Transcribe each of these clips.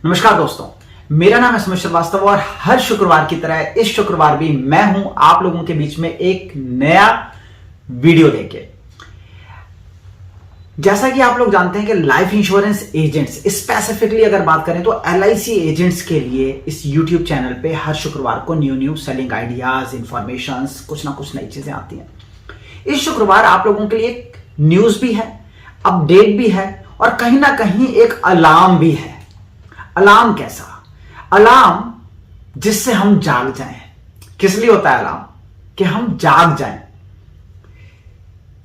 नमस्कार दोस्तों, मेरा नाम है सुमित श्रीवास्तव और हर शुक्रवार की तरह इस शुक्रवार भी मैं हूं आप लोगों के बीच में एक नया वीडियो लेके। जैसा कि आप लोग जानते हैं कि लाइफ इंश्योरेंस एजेंट्स, स्पेसिफिकली अगर बात करें तो LIC एजेंट्स के लिए इस YouTube चैनल पे हर शुक्रवार को न्यू सेलिंग आइडियाज, इंफॉर्मेशंस, कुछ ना कुछ नई चीजें आती हैं। इस शुक्रवार आप लोगों के लिए एक न्यूज भी है, अपडेट भी है और कहीं ना कहीं एक अलार्म भी है। अलार्म कैसा? अलार्म जिससे हम जाग जाएं। किस लिए होता है अलार्म? कि हम जाग जाएं।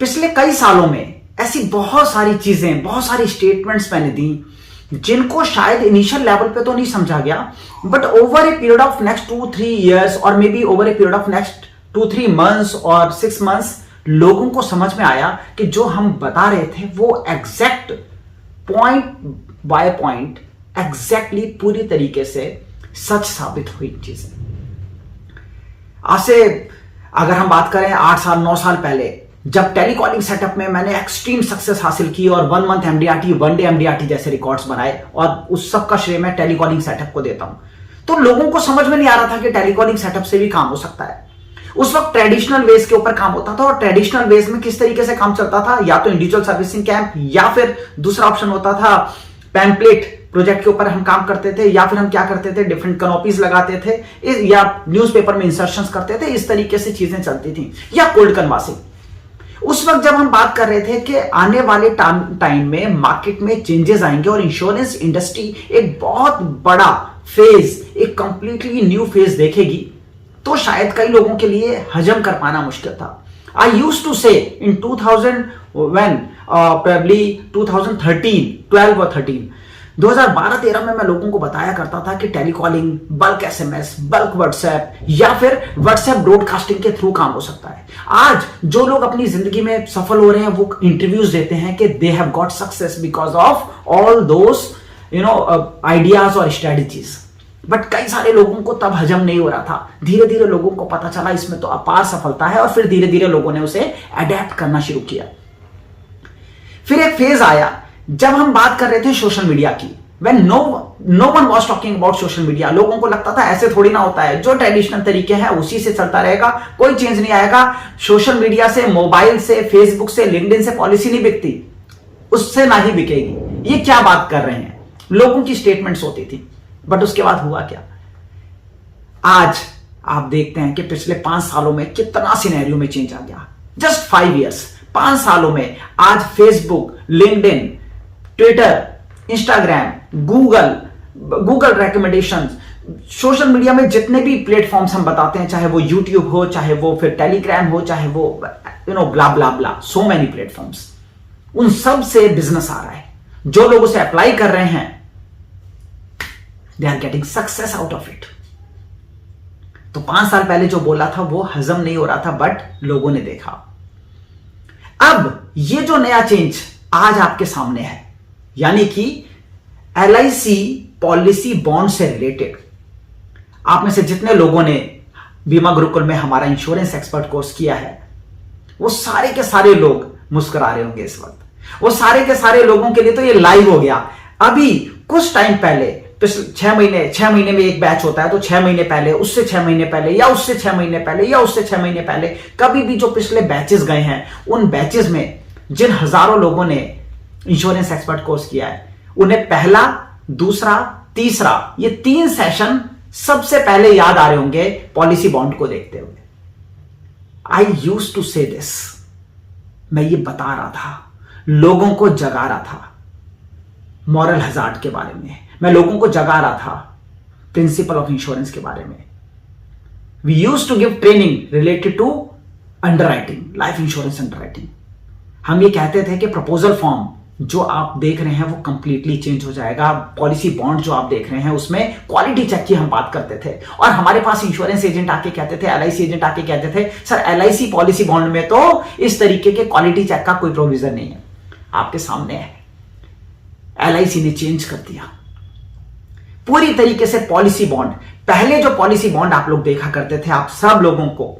पिछले कई सालों में ऐसी बहुत सारी चीजें, बहुत सारी स्टेटमेंट्स मैंने दी जिनको शायद इनिशियल लेवल पे तो नहीं समझा गया, but over a period of next 2-3 years और maybe over a period of next 2-3 months और 6 मंथ्स लोगों को समझ में आया कि जो हम बता रहे थे वो exact point by point exactly पूरी तरीके से सच साबित हुई चीजें। आज से अगर हम बात करें 8 साल 9 साल पहले, जब टेलीकॉलिंग सेटअप में मैंने एक्सट्रीम सक्सेस हासिल की और 1 मंथ MDRT, 1 डे MDRT जैसे रिकॉर्ड्स बनाए और उस सब का श्रेय मैं टेलीकॉलिंग सेटअप को देता हूं, तो लोगों को समझ में नहीं आ रहा था कि टेलीकॉलिंग सेटअप से भी काम हो सकता है। उस वक्त ट्रेडिशनल वेज के ऊपर काम होता था और ट्रेडिशनल वेज में किस तरीके से काम चलता था, या तो इंडिविजुअल सर्विसिंग कैंप या फिर दूसरा ऑप्शन होता था पैम्पलेट प्रोजेक्ट के ऊपर हम काम करते थे, या फिर हम क्या करते थे, डिफरेंट कनोपीज लगाते थे या न्यूज़पेपर में इंसर्शंस करते थे। इस तरीके से चीजें चलती थी, या कोल्ड कन्वासिंग। उस वक्त जब हम बात कर रहे थे कि आने वाले टाइम में मार्केट में चेंजेस आएंगे और इंश्योरेंस इंडस्ट्री एक बहुत बड़ा फेज, एक कंप्लीटली न्यू फेज देखेगी, तो शायद कई लोगों के लिए हजम कर पाना मुश्किल था। आई यूज्ड टू से इन 2000 when probably 2013, 12 और 13, 2012-13 में मैं लोगों को बताया करता था कि telecalling, bulk SMS, bulk WhatsApp या फिर व्हाट्सएप ब्रॉडकास्टिंग के थ्रू काम हो सकता है। आज जो लोग अपनी जिंदगी में सफल हो रहे हैं वो इंटरव्यूज देते हैं कि they have got success because of all those ideas और स्ट्रेटजीज। बट कई सारे लोगों को तब हजम नहीं हो रहा था। धीरे धीरे लोगों को पता चला इसमें तो अपार सफलता है और फिर धीरे धीरे लोगों ने उसे अडेप्ट करना शुरू किया। फिर एक फेज आया जब हम बात कर रहे थे सोशल मीडिया की, when no one was talking about social media. लोगों को लगता था ऐसे थोड़ी ना होता है, जो ट्रेडिशनल तरीके हैं उसी से चलता रहेगा, कोई चेंज नहीं आएगा। सोशल मीडिया से, मोबाइल से, फेसबुक से, लिंक्डइन से पॉलिसी नहीं बिकती, उससे ना ही बिकेगी। ये क्या बात कर रहे हैं, लोगों की स्टेटमेंट्स होती थी। बट उसके बाद हुआ क्या? आज आप देखते हैं कि पिछले 5 सालों में कितना सिनेरियो में चेंज आ गया। जस्ट 5 इयर्स, 5 सालों में आज Facebook, LinkedIn, Twitter, Instagram, Google recommendation, social media में जितने भी प्लेटफॉर्म्स हम बताते हैं, चाहे वो यूट्यूब हो, चाहे वो फिर टेलीग्राम हो, चाहे वो ब्ला ब्ला ब्ला, सो मेनी प्लेटफॉर्म्स, उन सब से बिजनेस आ रहा है। जो लोग उसे अप्लाई कर रहे हैं, they are getting success out of it. तो 5 साल पहले जो बोला था वो हजम नहीं हो रहा था, बट लोगों ने देखा। अब ये जो नया चेंज आज आपके सामने है, यानी कि LIC पॉलिसी बॉन्ड से रिलेटेड, आप में से जितने लोगों ने बीमा गुरुकुल में हमारा इंश्योरेंस एक्सपर्ट कोर्स किया है, वो सारे के सारे लोग मुस्कुरा रहे होंगे इस वक्त। वो सारे के सारे लोगों के लिए तो ये लाइव हो गया। अभी कुछ टाइम पहले, पिछले 6 महीने में एक बैच होता है, तो 6 महीने पहले, उससे 6 महीने पहले, या उससे 6 महीने पहले, या उससे 6 महीने पहले, कभी भी जो पिछले बैचेस गए हैं, उन बैचेस में जिन हजारों लोगों ने इंश्योरेंस एक्सपर्ट कोर्स किया है, उन्हें पहला, दूसरा, तीसरा, ये 3 सेशन सबसे पहले याद आ रहे होंगे पॉलिसी बॉन्ड को देखते हुए। आई यूज्ड टू से दिस, मैं ये बता रहा था, लोगों को जगा रहा था मॉरल हजार्ड के बारे में, मैं लोगों को जगा रहा था प्रिंसिपल ऑफ इंश्योरेंस के बारे में। We used to give training related to underwriting, life insurance underwriting. हम ये कहते थे कि प्रपोजल फॉर्म जो आप देख रहे हैं वो कंप्लीटली चेंज हो जाएगा। पॉलिसी बॉन्ड जो आप देख रहे हैं उसमें क्वालिटी चेक की हम बात करते थे, और हमारे पास इंश्योरेंस एजेंट आके कहते थे, LIC एजेंट आके कहते थे, सर LIC पॉलिसी बॉन्ड में तो इस तरीके के क्वालिटी चेक का कोई प्रोविजन नहीं है। आपके सामने है, LIC ने चेंज कर दिया पूरी तरीके से पॉलिसी बॉन्ड। पहले जो पॉलिसी बॉन्ड आप लोग देखा करते थे, आप सब लोगों को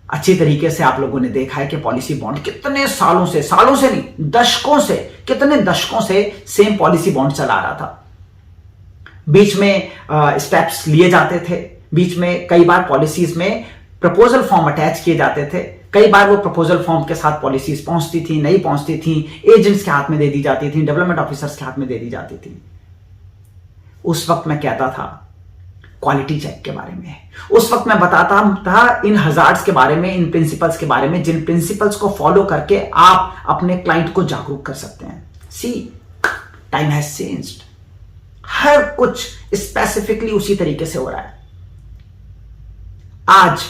अच्छी तरीके से आप लोगों ने देखा है कि पॉलिसी बॉन्ड कितने सालों से नहीं, दशकों से, कितने दशकों से सेम पॉलिसी बॉन्ड चला रहा था। बीच में स्टेप्स लिए जाते थे, बीच में कई बार पॉलिसीज में प्रपोजल फॉर्म अटैच किए जाते थे, कई बार वो प्रपोजल फॉर्म के साथ पॉलिसीज पहुंचती थी, नहीं पहुंचती थी, एजेंट्स के हाथ में दे दी जाती थी, डेवलपमेंट ऑफिसर्स के हाथ में दे दी जाती थी। उस वक्त मैं कहता था क्वालिटी चेक के बारे में, उस वक्त मैं बताता था इन हजार्ड्स के बारे में, इन प्रिंसिपल्स के बारे में, जिन प्रिंसिपल्स को फॉलो करके आप अपने क्लाइंट को जागरूक कर सकते हैं। सी, टाइम हैज चेंज्ड, हर कुछ स्पेसिफिकली उसी तरीके से हो रहा है। आज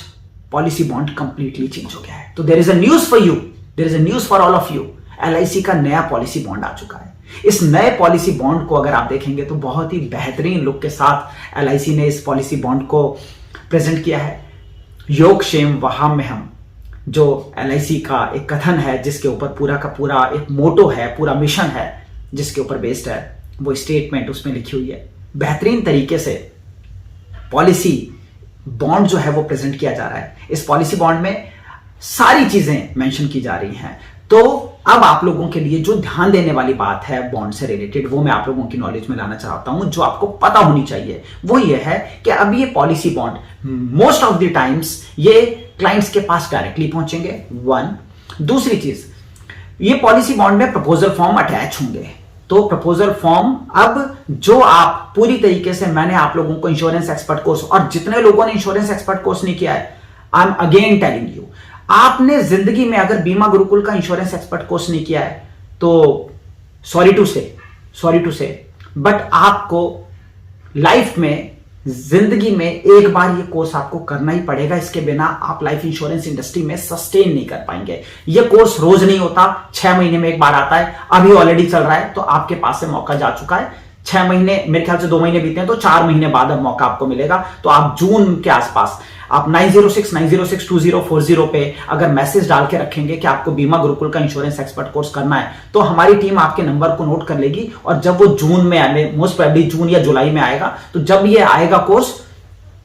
पॉलिसी बॉन्ड कंप्लीटली चेंज हो गया है। तो there is a news for you, there is a news for all of you. LIC का नया पॉलिसी बॉन्ड आ चुका है। इस नए पॉलिसी बॉन्ड को अगर आप देखेंगे तो बहुत ही बेहतरीन लुक के साथ LIC ने इस पॉलिसी बॉन्ड को प्रेजेंट किया है। योग क्षेम वहां में हम, जो LIC का एक कथन है, जिसके ऊपर पूरा का पूरा एक मोटो है, पूरा मिशन है जिसके ऊपर बेस्ड है, वो स्टेटमेंट उसमें लिखी हुई है। बेहतरीन तरीके से पॉलिसी बॉन्ड जो है वो प्रेजेंट किया जा रहा है। इस पॉलिसी बॉन्ड में सारी चीजें मेंशन की जा रही हैं। तो अब आप लोगों के लिए जो ध्यान देने वाली बात है बॉन्ड से रिलेटेड, वो मैं आप लोगों की नॉलेज में लाना चाहता हूं, जो आपको पता होनी चाहिए। वो ये है कि अब ये policy bond most of the times ये क्लाइंट्स के पास डायरेक्टली पहुंचेंगे, वन। दूसरी चीज, ये पॉलिसी बॉन्ड में प्रपोजल फॉर्म अटैच होंगे। तो प्रपोजल फॉर्म अब जो आप पूरी तरीके से, मैंने आप लोगों को इंश्योरेंस एक्सपर्ट कोर्स, और जितने लोगों ने इंश्योरेंस एक्सपर्ट कोर्स नहीं किया है, I am again telling you, आपने जिंदगी में अगर बीमा गुरुकुल का इंश्योरेंस एक्सपर्ट कोर्स नहीं किया है तो सॉरी टू से, बट आपको लाइफ में, जिंदगी में एक बार ये कोर्स आपको करना ही पड़ेगा। इसके बिना आप लाइफ इंश्योरेंस इंडस्ट्री में सस्टेन नहीं कर पाएंगे। ये कोर्स रोज नहीं होता, 6 महीने में एक बार आता है। अभी ऑलरेडी चल रहा है तो आपके पास से मौका जा चुका है। 6 महीने, मेरे ख्याल से 2 महीने बीते हैं, तो 4 महीने बाद अब मौका आपको मिलेगा। तो आप जून के आसपास आप 9069062040 पे अगर मैसेज डाल के रखेंगे कि आपको बीमा गुरुकुल का इंश्योरेंस एक्सपर्ट कोर्स करना है, तो हमारी टीम आपके नंबर को नोट कर लेगी, और जब वो जून में, मोस्ट प्रोबेबली जून या जुलाई में आएगा, तो जब ये आएगा कोर्स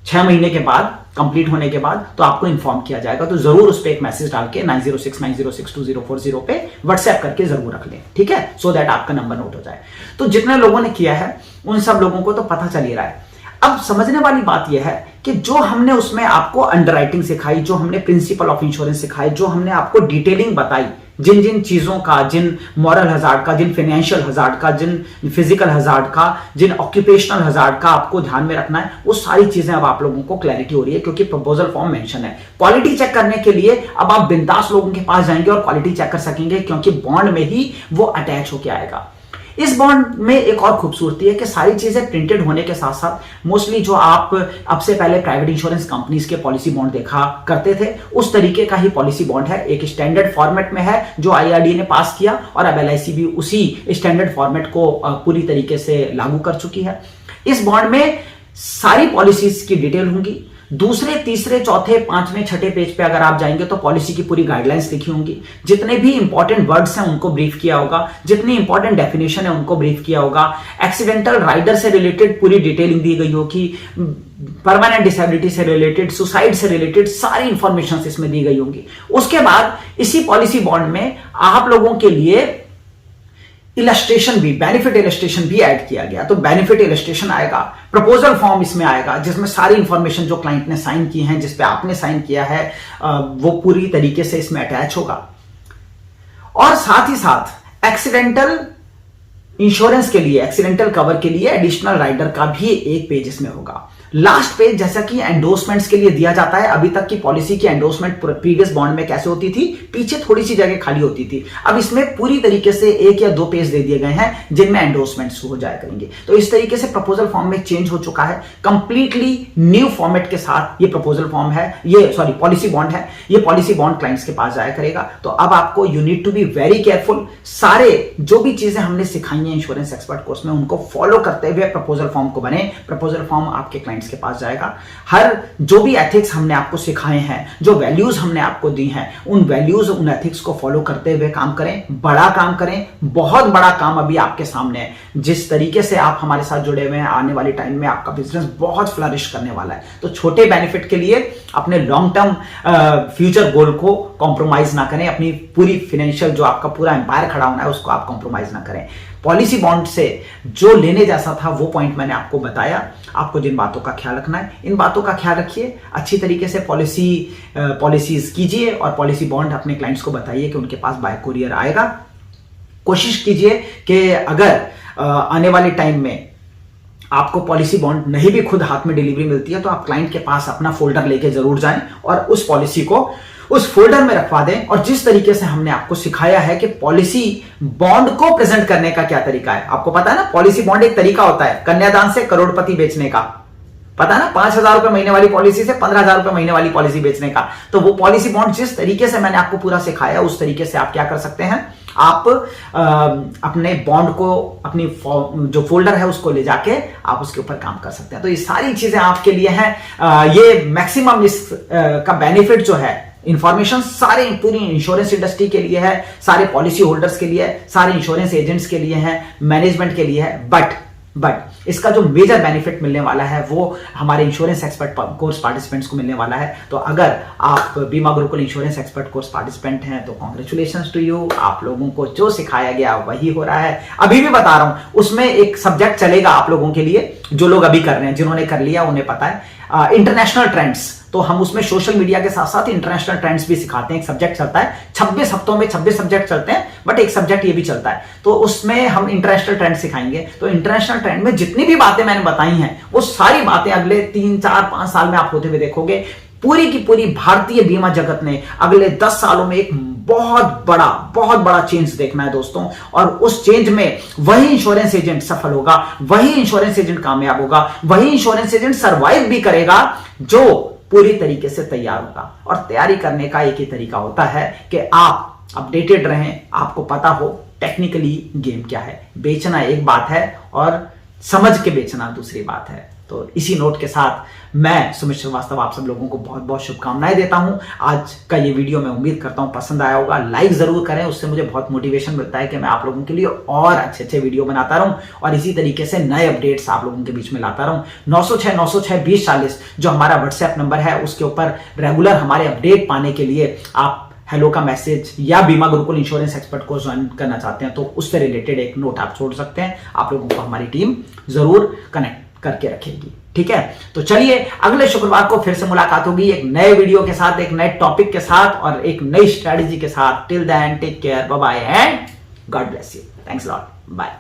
6 महीने के बाद, कंप्लीट होने के बाद, तो आपको इन्फॉर्म किया जाएगा। तो जरूर उस पर एक मैसेज डाल के 9069062040 पे व्हाट्सएप करके जरूर रख लें, ठीक है, सो दैट आपका नंबर नोट हो जाए। तो जितने लोगों ने किया है उन सब लोगों को तो पता चल ही रहा है। अब समझने वाली बात यह है कि जो हमने उसमें आपको अंडरराइटिंग सिखाई, जो हमने प्रिंसिपल ऑफ इंश्योरेंस सिखाई, जो हमने आपको डिटेलिंग बताई, जिन जिन चीजों का, जिन मॉरल हजार्ड का, जिन फाइनेंशियल हजार्ड का, जिन फिजिकल हजार्ड का, जिन ऑक्यूपेशनल हजार्ड का आपको ध्यान में रखना है, वो सारी चीजें अब आप लोगों को क्लैरिटी हो रही है, क्योंकि प्रपोजल फॉर्म मेंशन है। क्वालिटी चेक करने के लिए अब आप बिंदास लोगों के पास जाएंगे और क्वालिटी चेक कर सकेंगे, क्योंकि बॉन्ड में ही वो अटैच होकर आएगा। इस बॉन्ड में एक और खूबसूरती है कि सारी चीजें प्रिंटेड होने के साथ साथ, मोस्टली जो आप अब से पहले प्राइवेट इंश्योरेंस कंपनीज के पॉलिसी बॉन्ड देखा करते थे, उस तरीके का ही पॉलिसी बॉन्ड है। एक स्टैंडर्ड फॉर्मेट में है जो IRDA ने पास किया, और अब LIC भी उसी स्टैंडर्ड फॉर्मेट को पूरी तरीके से लागू कर चुकी है। इस बॉन्ड में सारी पॉलिसीज की डिटेल होंगी। दूसरे, तीसरे, चौथे, पांचवें, छठे पेज पे अगर आप जाएंगे तो पॉलिसी की पूरी गाइडलाइंस लिखी होंगी। जितने भी इंपॉर्टेंट वर्ड्स हैं उनको ब्रीफ किया होगा, जितनी इंपॉर्टेंट डेफिनेशन है उनको ब्रीफ किया होगा। एक्सीडेंटल राइडर से रिलेटेड पूरी डिटेलिंग दी गई होगी, परमानेंट डिसेबिलिटी से रिलेटेड, सुसाइड से रिलेटेड सारी इंफॉर्मेशन इसमें दी गई होंगी। उसके बाद इसी पॉलिसी बॉन्ड में आप लोगों के लिए इलस्ट्रेशन भी, बेनिफिट इलस्ट्रेशन भी ऐड किया गया। तो बेनिफिट इलस्ट्रेशन आएगा, प्रपोजल फॉर्म इसमें आएगा, जिसमें सारी इंफॉर्मेशन जो क्लाइंट ने साइन की है, जिसपे आपने साइन किया है, वो पूरी तरीके से इसमें अटैच होगा। और साथ ही साथ एक्सीडेंटल इंश्योरेंस के लिए, एक्सीडेंटल कवर के लिए एडिशनल राइडर का भी एक पेज इसमें होगा। लास्ट पेज जैसा कि एंडोर्समेंट्स के लिए दिया जाता है, अभी तक की पॉलिसी की एंडोर्समेंट प्रीवियस बॉन्ड में कैसे होती थी, पीछे थोड़ी सी जगह खाली होती थी, अब इसमें पूरी तरीके से 1 या 2 पेज दे दिए गए हैं जिनमें एंडोर्समेंट्स हो जाया करेंगे। तो इस तरीके से प्रपोजल फॉर्म में चेंज हो चुका है, कंप्लीटली न्यू फॉर्मेट के साथ ये प्रपोजल फॉर्म है, ये सॉरी पॉलिसी बॉन्ड है। ये पॉलिसी बॉन्ड क्लाइंट्स के पास जाया करेगा। तो अब आपको you need to be very careful. सारे जो भी चीजें हमने सिखाई हैं इंश्योरेंस एक्सपर्ट कोर्स में, उनको फॉलो करते हुए प्रपोजल फॉर्म को बने। प्रपोजल फॉर्म आपके क्लाइंट्स के पास जाएगा। हर जो भी एथिक्स हमने आपको सिखाए हैं, जो वैल्यूज हमने आपको दी हैं, उन वैल्यूज, उन एथिक्स को फॉलो करते हुए काम करें, बड़ा काम करें। बहुत बड़ा काम अभी आपके सामने है। जिस तरीके से आप हमारे साथ जुड़े हुए हैं, आने वाले टाइम में आपका बिजनेस बहुत फ्लरिश करने वाला है। तो छोटे बेनिफिट के लिए अपने लॉन्ग टर्म फ्यूचर गोल को कॉम्प्रोमाइज ना करें, अपनी पूरी फाइनेंशियल जो आपका पूरा एम्पायर खड़ा होना है उसको आप कॉम्प्रोमाइज ना करें। पॉलिसी बॉन्ड से जो लेने जैसा था वो पॉइंट मैंने आपको बताया। आपको जिन बातों का ख्याल रखना है इन बातों का ख्याल रखिए, अच्छी तरीके से पॉलिसीज कीजिए और पॉलिसी बॉन्ड अपने क्लाइंट्स को बताइए कि उनके पास बाय कुरियर आएगा। कोशिश कीजिए कि अगर आने वाले टाइम में आपको पॉलिसी बॉन्ड नहीं भी खुद हाथ में डिलीवरी मिलती है तो आप क्लाइंट के पास अपना फोल्डर लेके जरूर जाएं और उस पॉलिसी को उस फोल्डर में रखवा दें। और जिस तरीके से हमने आपको सिखाया है कि पॉलिसी बॉन्ड को प्रेजेंट करने का क्या तरीका है, आपको पता है ना, पॉलिसी बॉन्ड एक तरीका होता है कन्यादान से करोड़पति बेचने का, पता है ना, 5,000 रुपए महीने वाली पॉलिसी से 15,000 रुपए महीने वाली पॉलिसी बेचने का। तो वो पॉलिसी बॉन्ड जिस तरीके से मैंने आपको पूरा सिखाया उस तरीके से आप क्या कर सकते हैं, आप अपने बॉन्ड को अपनी जो फोल्डर है उसको ले जाके आप उसके ऊपर काम कर सकते हैं। तो ये सारी चीजें आपके लिए हैं। ये मैक्सिमम इस का बेनिफिट जो है, इंफॉर्मेशन सारे पूरी इंश्योरेंस इंडस्ट्री के लिए है, सारे पॉलिसी होल्डर्स के लिए है, सारे इंश्योरेंस एजेंट्स के लिए है, मैनेजमेंट के लिए है। बट इसका जो मेजर बेनिफिट मिलने वाला है वो हमारे इंश्योरेंस एक्सपर्ट कोर्स पार्टिसिपेंट्स को मिलने वाला है। तो अगर आप बीमा Gurukul insurance expert course participant हैं तो कांग्रेचुलेशंस टू यू। आप लोगों को जो सिखाया गया वही हो रहा है। अभी भी बता रहा हूं, उसमें एक सब्जेक्ट चलेगा आप लोगों के लिए, जो लोग अभी कर रहे हैं, जिन्होंने कर लिया उन्हें पता है, इंटरनेशनल ट्रेंड्स। तो हम उसमें सोशल मीडिया के साथ साथ इंटरनेशनल ट्रेंड्स भी सिखाते हैं। एक सब्जेक्ट चलता है, 26 हफ्तों में 26 सब्जेक्ट चलते हैं, बट एक सब्जेक्ट ये भी चलता है। तो उसमें हम इंटरनेशनल ट्रेंड सिखाएंगे। तो इंटरनेशनल ट्रेंड में जितनी भी बातें मैंने बताई हैं वो सारी बातें अगले 3, 4, 5 साल में आप होते हुए देखोगे। पूरी की पूरी भारतीय बीमा जगत ने अगले 10 सालों में एक बहुत बड़ा चेंज देखना है दोस्तों। और उस चेंज में वही इंश्योरेंस एजेंट सफल होगा, वही इंश्योरेंस एजेंट कामयाब होगा, वही इंश्योरेंस एजेंट सर्वाइव भी करेगा जो पूरी तरीके से तैयार होगा। और तैयारी करने का एक ही तरीका होता है कि आप अपडेटेड रहें, आपको पता हो टेक्निकली गेम क्या है। बेचना एक बात है और समझ के बेचना दूसरी बात है। तो इसी नोट के साथ मैं सुमित श्रीवास्तव आप सब लोगों को बहुत बहुत शुभकामनाएं देता हूं। आज का ये वीडियो मैं उम्मीद करता हूं पसंद आया होगा। लाइक जरूर करें, उससे मुझे बहुत मोटिवेशन मिलता है कि मैं आप लोगों के लिए और अच्छे वीडियो बनाता रहूं और इसी तरीके से नए अपडेट्स आप लोगों के बीच में लाता रहूं। 906-906-2040 जो हमारा व्हाट्सएप नंबर है उसके ऊपर रेगुलर हमारे अपडेट पाने के लिए आप हेलो का मैसेज या बीमा गुरुकुल इंश्योरेंस एक्सपर्ट को ज्वाइन करना चाहते हैं तो उससे रिलेटेड एक नोट आप छोड़ सकते हैं। आप लोगों को हमारी टीम जरूर कनेक्ट करके रखेगी, ठीक है। तो चलिए अगले शुक्रवार को फिर से मुलाकात होगी एक नए वीडियो के साथ, एक नए टॉपिक के साथ और एक नई स्ट्रेटेजी के साथ। Till then take care, bye bye and God bless you. Thanks a lot, bye.